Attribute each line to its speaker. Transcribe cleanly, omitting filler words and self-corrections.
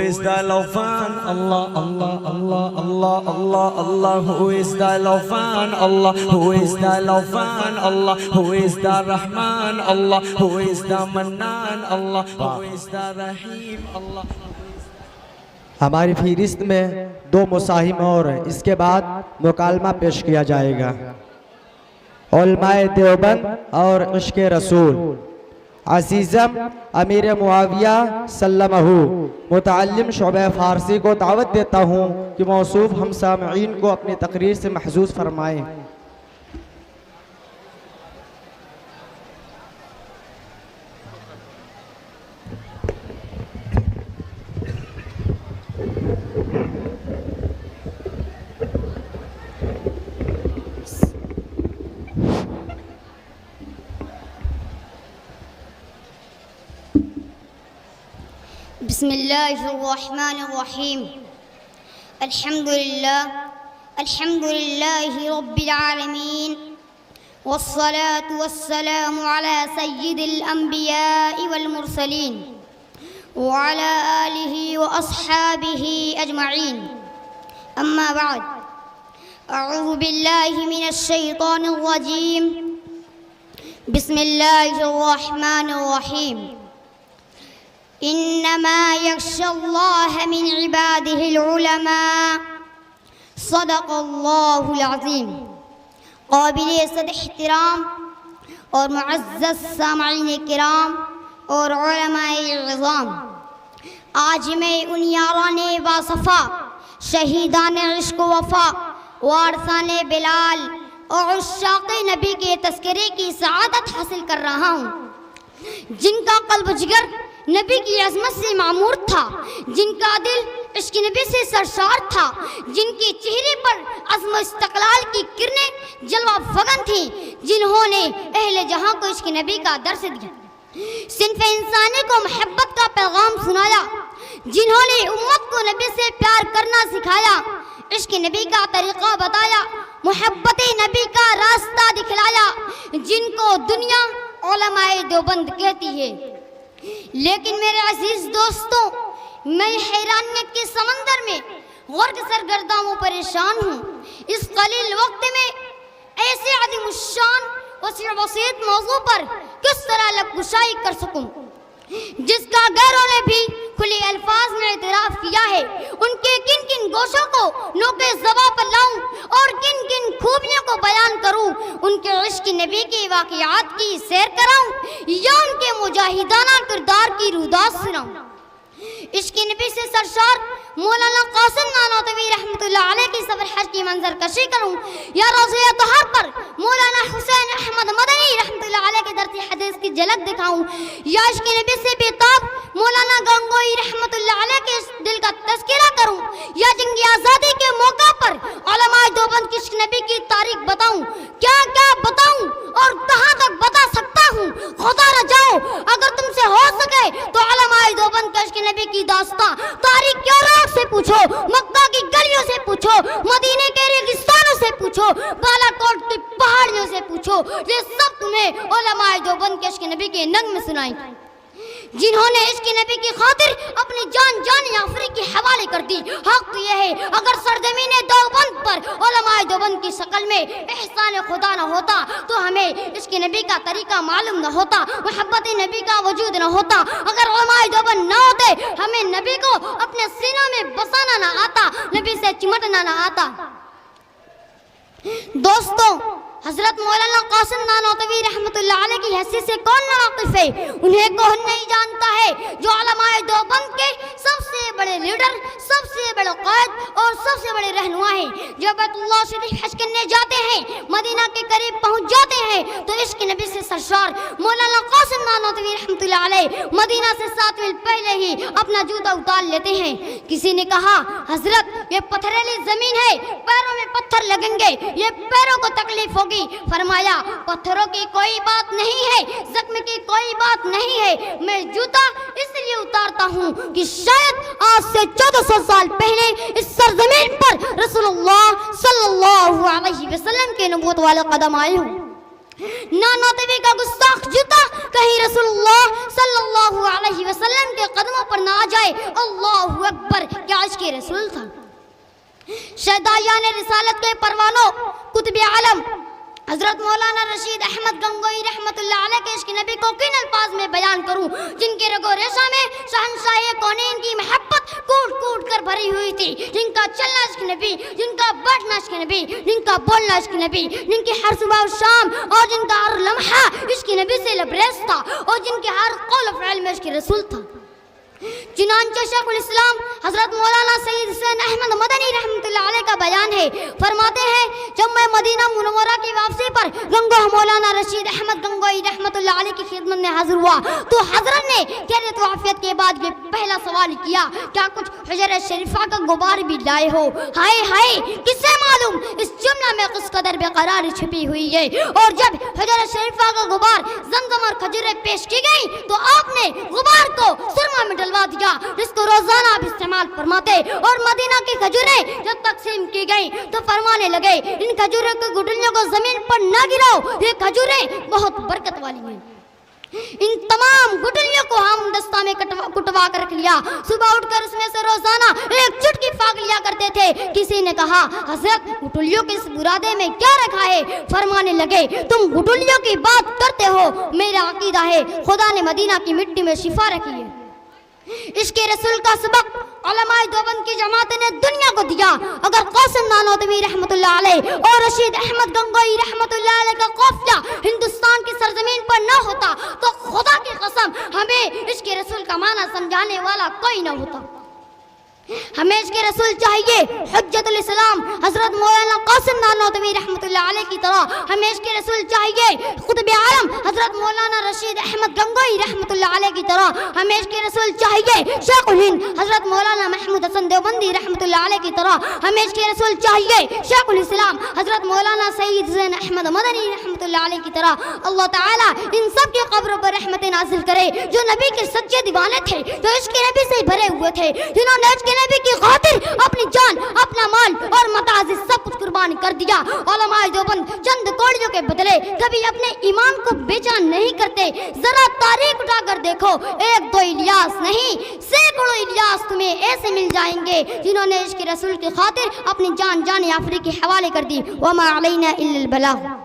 Speaker 1: is the Lawfan? Allah, Allah, Allah, Allah, Allah, Allah. Who is the Lawfan? Allah. Who is the Lawfan? Allah. Who is the Rahman? Allah. Who is the Mannan? Allah. Who is the Rahim? Allah.
Speaker 2: ہماری فہرست میں 2 مساہم اور اس کے بعد مکالمہ پیش کیا جائے گا۔ علماء دیوبند اور عشق رسول عزیزم امیر معاویہ سلمہ متعلم شعبہ فارسی کو دعوت دیتا ہوں کہ موصوف ہم سامعین کو اپنی تقریر سے محظوظ فرمائیں۔
Speaker 3: بسم اللہ الرحمن الرحیم الحمد للہ رب العالمین والصلاة والسلام على سید الانبیاء والمرسلین وعلى آلہ واصحابہ اجمعین اما بعد اعوذ باللہ من الشیطان الرجیم بسم اللہ الرحمن الرحیم انما یخشی اللہ من عباده العلماء صدق اللہ العظیم۔ قابل صد احترام اور معزز سامعین کرام اور علماء عظام، آج میں ان یاران باصفا شہیدان عشق و وفا وارثان بلال اور عشاق نبی کے تذکرے کی سعادت حاصل کر رہا ہوں، جن کا قلب جگر نبی کی عظمت سے معمور تھا، جن کا دل عشق نبی سے سرشار تھا، جن کے چہرے پر عزم و استقلال کی کرنیں جلوہ فگن تھیں، جنہوں نے اہل جہاں کو عشق نبی کا درس دیا، صنف انسانی کو محبت کا پیغام سنایا، جنہوں نے امت کو نبی سے پیار کرنا سکھایا، عشق نبی کا طریقہ بتایا، محبت نبی کا راستہ دکھلایا، جن کو دنیا علماء دیوبند کہتی ہے۔ لیکن میرے عزیز دوستوں، میں حیرانیت کے سمندر میں غرق سرگرداں و پریشان ہوں۔ اس قلیل وقت میں ایسے عظیم الشان وسیع وسیط موضوع پر کس طرح لب گشائی کر سکوں، جس کا غیروں نے بھی کھلے الفاظ میں اعتراف کیا ہے۔ ان کے کن کن گوشوں کو نوکے زباں پر لاؤں اور کن کن خوبیوں کو بیان کروں، ان کے عشق نبی کے واقعات کی سیر کراؤں یا ان کے مجاہدانہ کردار کی روداد سناؤں۔ عشق نبی سے سرشار مولانا قاسم نانوتوی رحمۃ اللہ علیہ کی صبر حج کی منظر کشی کروں، یا روضہ طہر پر مولانا حسین احمد مدنی رحمۃ اللہ علیہ کے درس حدیث کی جھلک دکھاؤں، یا عشق نبی سے بےتاب مولانا گنگوئی رحمۃ اللہ علیہ کے دل کا تذکرہ کروں، یا جنگ آزادی کے موقع پر علماء دیوبند کی عشق نبی کی تاریخ بتاؤں۔ کیا کیا بتاؤں اور کہاں تک بتا سکتا ہوں، خدا رجاؤ اگر تم سے ہو سکے تو علماء دیوبند کے عشق نبی کی داستاں تاریخ کے راہ سے پوچھو، مکہ کی گلیوں سے پوچھو، مدینے کے ریگستانوں سے پوچھو، بالا کوٹ کی پہاڑیوں سے پوچھو، یہ سب تمہیں علماء دیوبند کے عشق نبی کے نغمے سنائیں، جنہوں نے عشق نبی کی خاطر اپنی جان آفری کی حوالے کر دی۔ حق یہ ہے اگر سرزمین دیوبند پر علماء دیوبند کی شکل میں احسان خدا نہ ہوتا تو ہمیں عشق نبی کا طریقہ معلوم نہ ہوتا، محبت نبی کا وجود نہ ہوتا، اگر علماء دیوبند نہ ہوتے ہمیں نبی کو اپنے سینوں میں بسانا نہ آتا، نبی سے چمٹنا نہ آتا۔ دوستوں، حضرت مولانا قاسم نانوتوی رحمۃ اللہ علیہ کی حیثیت سے کون نہ واقف ہے؟ انہیں کون نہیں جانتا ہے جو علماء دیوبند کے سب سے بڑے لیڈر، سب سے بڑے قائد اور سب سے بڑے رہنما ہیں۔ جب بیت اللہ شریف حج کرنے جاتے ہیں، مدینہ کے قریب پہنچ جاتے ہیں تو عشق نبی سے سرشار مولانا قاسم نانوتوی رحمۃ اللہ علیہ مدینہ سے 7 میل پہلے ہی اپنا جوتا اتار لیتے ہیں۔ کسی نے کہا حضرت یہ پتھریلی زمین ہے، پیروں میں پتھر لگیں گے، یہ پیروں کو تکلیف ہوگی۔ فرمایا پتھروں کی کوئی بات نہیں ہے، زخم کی کوئی بات نہیں ہے، میں جوتا اس لیے اتارتا ہوں کہ شاید آج سے 1400 سال پہلے اس سرزمین پر رسول اللہ صلی اللہ علیہ وسلم کے نبوت والے قدم آئے ہوں۔ نانوتوی کا گستاخ جوتا کہیں رسول اللہ صلی اللہ علیہ وسلم کے قدموں پر نہ آ جائے۔ اللہ اکبر۔ پر کیا عشق رسول تھا؟ شہدایان رسالت کے پروانوں قطب عالم حضرت مولانا رشید احمد گنگوئی رحمت اللہ علیہ کے عشق نبی کو کن الفاظ میں بیان کروں جن کے رگ و ریشہ میں شہنشاہ کونین کی محبت کوٹ کوٹ کر بھری ہوئی تھی، جن کا چلنا عشق نبی، جن کا بیٹھنا عشق نبی، جن کا بولنا عشق نبی، جن کی ہر صبح و شام اور جن کا ہر لمحہ عشق نبی سے لبریز تھا اور جن کے ہر قول و فعل میں عشق رسول تھا۔ چنانچہ شیخ الاسلام حضرت مولانا سید حسین احمد مدنی رحمت اللہ علیہ کا بیان ہے، فرماتے ہیں جب میں مدینہ منورہ کی واپسی پر گنگوہ مولانا رشید احمد گنگوئی رحمت اللہ علیہ کی خدمت میں حاضر ہوا تو حضرت نے خیریت و عافیت کے بعد یہ پہلا سوال کیا، کیا کچھ حجر شریفہ کا غبار بھی لائے ہو؟ ہائے ہائے، کس سے معلوم اس جملہ میں کس قدر بے قراری چھپی ہوئی ہے۔ اور جب حجر شریفہ کا غبار زمزم اور کھجوریں پیش کی گئی تو آپ نے غبار کو سرما میں ڈلوا دیا جس کو روزانہ آپ استعمال فرماتے، اور مدینہ کی کھجوریں جب تقسیم کی گئی تو فرمانے لگے ان کھجوروں کی گٹلیوں کو زمین پر نہ گراؤ، یہ کھجوریں بہت برکت والی ہیں۔ ان تمام گٹلیوں کو ہم دستہ میں کٹوا کر رکھ لیا، صبح اٹھ کر اس میں سے روزانہ ایک چٹکی پھاک لیا کرتے تھے۔ کسی نے کہا حضرت گٹلیوں کے اس برادے میں کیا رکھا ہے؟ فرمانے لگے تم گٹلیوں کی بات کرتے ہو، میرا عقیدہ ہے خدا نے مدینہ کی مٹی میں شفا رکھی ہے۔ عشق رسول کا سبق علماء دیوبند کی جماعت نے دنیا کو دیا۔ اگر قاسم نانوتوی رحمت اللہ علیہ اور رشید احمد گنگوئی رحمت اللہ علیہ کا قافلہ ہندوستان کی سرزمین پر نہ ہوتا تو خدا کی قسم ہمیں عشق رسول کا معنی سمجھانے والا کوئی نہ ہوتا۔ ہمیں عشق رسول چاہیے حجت الاسلام حضرت مولانا قاسم نانوتوی رحمت اللہ علیہ کی طرح، ہمیں عشق رسول چاہیے قطب عالم حضرت مولانا رشید احمد گنگوئی رحمت اللہ علیہ کی طرح، ہمیں عشق رسول چاہیے شیخ الہند حضرت مولانا محمود حسن دیوبندی رحمت اللہ علیہ کی طرح، ہمیں عشق رسول چاہیے شیخ الاسلام حضرت مولانا سید حسین احمد مدنی رحمت اللہ علیہ کی طرح۔ اللہ تعالیٰ ان سب کی قبروں پر رحمت نازل کرے جو نبی کے سچے دیوانے تھے، جو عشق نبی سے بھرے ہوئے تھے، جنہوں نے عشق نبی کی خاطر اپنی جان، اپنا مال اور متاع سب کچھ قربان کر دیا۔ علماء دیوبند چند کوڑیوں کے بدلے کبھی اپنے ایمان کو بے جان نہیں کرتے۔ ذرا تاریخ اٹھا کر دیکھو، ایک دو الیاس نہیں سینکڑوں الیاس تمہیں ایسے مل جائیں گے جنہوں نے عشق رسول کی خاطر اپنی جان آفری کے حوالے کر دی۔ وما علینا الا البلاغ۔